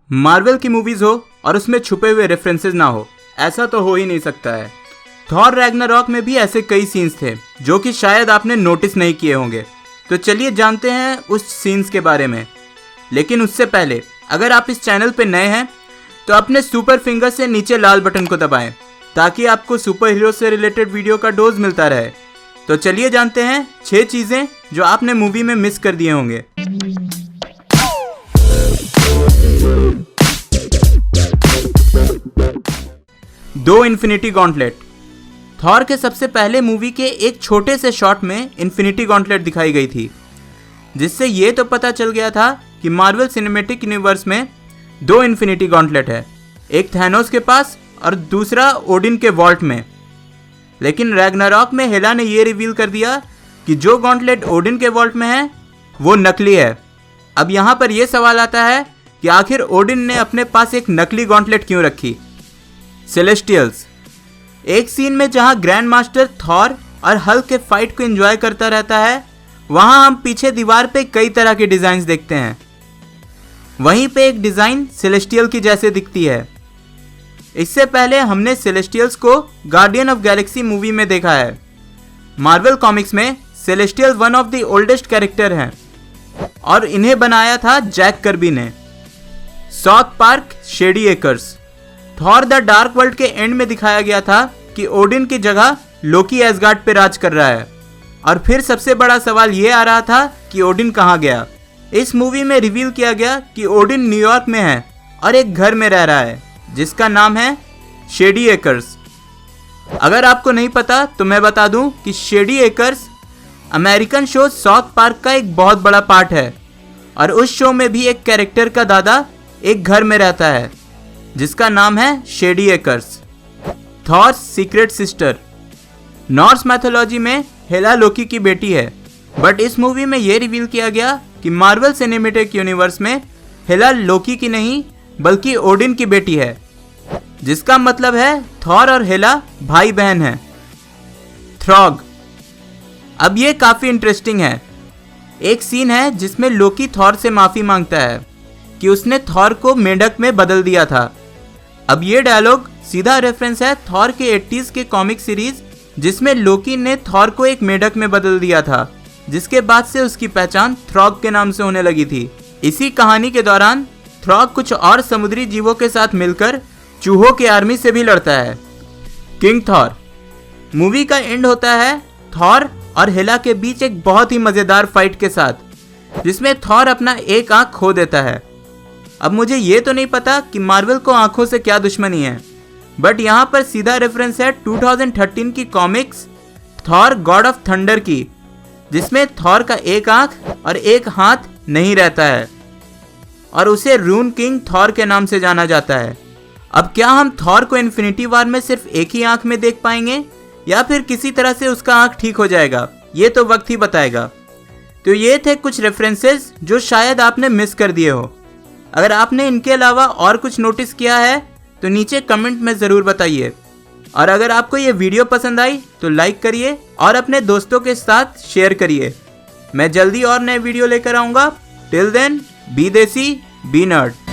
Marvel की movies हो और उसमें छुपे हुए रेफरेंसेस ना हो, ऐसा तो हो ही नहीं सकता है। थॉर रैग्नारॉक में भी ऐसे कई सीन्स थे जो कि शायद आपने नोटिस नहीं किए होंगे। तो चलिए जानते हैं उस सीन्स के बारे में। लेकिन उससे पहले अगर आप इस चैनल पे नए हैं तो अपने सुपर फिंगर से नीचे लाल बटन को दबाएं ताकि आपको सुपर हीरो से रिलेटेड वीडियो का डोज मिलता रहे। तो चलिए जानते हैं 6 चीज़ें जो आपने मूवी में मिस कर दिए होंगे। दो इन्फिनिटी गॉन्टलेट। थॉर के सबसे पहले मूवी के एक छोटे से शॉट में इन्फिनिटी गॉन्टलेट दिखाई गई थी, जिससे ये तो पता चल गया था कि मार्वल सिनेमैटिक यूनिवर्स में 2 इन्फिनिटी गॉन्टलेट है, एक थैनोस के पास और दूसरा ओडिन के वॉल्ट में। लेकिन रैग्नारॉक में हेला ने यह रिवील कर दिया कि जो गॉन्टलेट ओडिन के वॉल्ट में है वो नकली है। अब यहाँ पर यह सवाल आता है कि आखिर ओडिन ने अपने पास एक नकली गॉन्टलेट क्यों रखी। सेलेस्टियल्स। एक सीन में जहाँ ग्रैंड मास्टर थॉर और हल्क के फाइट को एंजॉय करता रहता है, वहाँ हम पीछे दीवार पे कई तरह के डिज़ाइंस देखते हैं। वहीं पे एक डिज़ाइन सेलेस्टियल की जैसे दिखती है। इससे पहले हमने सेलेस्टियल्स को गार्डियन ऑफ गैलेक्सी मूवी में देखा है। मार्वल कॉमिक्स में celestial one of the oldest character हैं और इन्हें बनाया था जैक कर्बी ने। South park shady acres. Thor the dark world के एंड में दिखाया गया था कि ओडिन की जगह लोकी एसगार्ड पे राज कर रहा है, और फिर सबसे बड़ा सवाल ये आ रहा था कि ओडिन कहाँ गया। इस मूवी में रिवील किया गया कि ओडिन न्यूयॉर्क में है और एक घर में रह रहा है जिसका नाम है शेडी एकर्स। अगर आपको नहीं पता तो मैं बता दूं कि shady acres American show south park का एक बहुत बड़ा पार्ट है, और उस शो में भी एक कैरेक्टर का दादा एक घर में रहता है जिसका नाम है Shady Acres. Thor's secret sister. Norse mythology में हेला लोकी की बेटी है, बट इस मूवी में यह रिवील किया गया कि मार्वल सिनेमैटिक यूनिवर्स में हेला लोकी की नहीं बल्कि ओडिन की बेटी है, जिसका मतलब है थॉर और हेला भाई बहन हैं। थ्रॉग। अब ये काफ़ी इंटरेस्टिंग है। एक सीन है जिसमें लोकी थॉर से माफ़ी मांगता है कि उसने थॉर को मेंढक में बदल दिया था। अब ये डायलॉग सीधा रेफरेंस है थॉर के 80s के कॉमिक सीरीज जिसमें लोकी ने थॉर को एक मेंढक में बदल दिया था, जिसके बाद से उसकी पहचान थ्रॉग के नाम से होने लगी थी। इसी कहानी के दौरान थ्रॉग कुछ और समुद्री जीवों के साथ मिलकर चूहों की आर्मी से भी लड़ता है। King Thor. मूवी का एंड होता है थॉर और हेला के बीच एक बहुत ही मज़ेदार फाइट के साथ, जिसमें थॉर अपना एक आंख खो देता है। अब मुझे ये तो नहीं पता कि मार्वल को आंखों से क्या दुश्मनी है, बट यहाँ पर सीधा रेफरेंस है 2013 की comics Thor God of thunder की, जिसमें थॉर का एक आंख और एक हाथ नहीं रहता है और उसे रून किंग थॉर के नाम से जाना जाता है। अब क्या हम थॉर को इन्फिनिटी वॉर में सिर्फ एक ही आंख में देख पाएंगे या फिर किसी तरह से उसका आंख ठीक हो जाएगा, ये तो वक्त ही बताएगा। तो ये थे कुछ रेफरेंसेस जो शायद आपने मिस कर दिए हो। अगर आपने इनके अलावा और कुछ नोटिस किया है तो नीचे कमेंट में ज़रूर बताइए, और अगर आपको ये वीडियो पसंद आई तो लाइक करिए और अपने दोस्तों के साथ शेयर करिए। मैं जल्दी और नए वीडियो लेकर आऊँगा। टिल देन बी देसी बी नर्ड।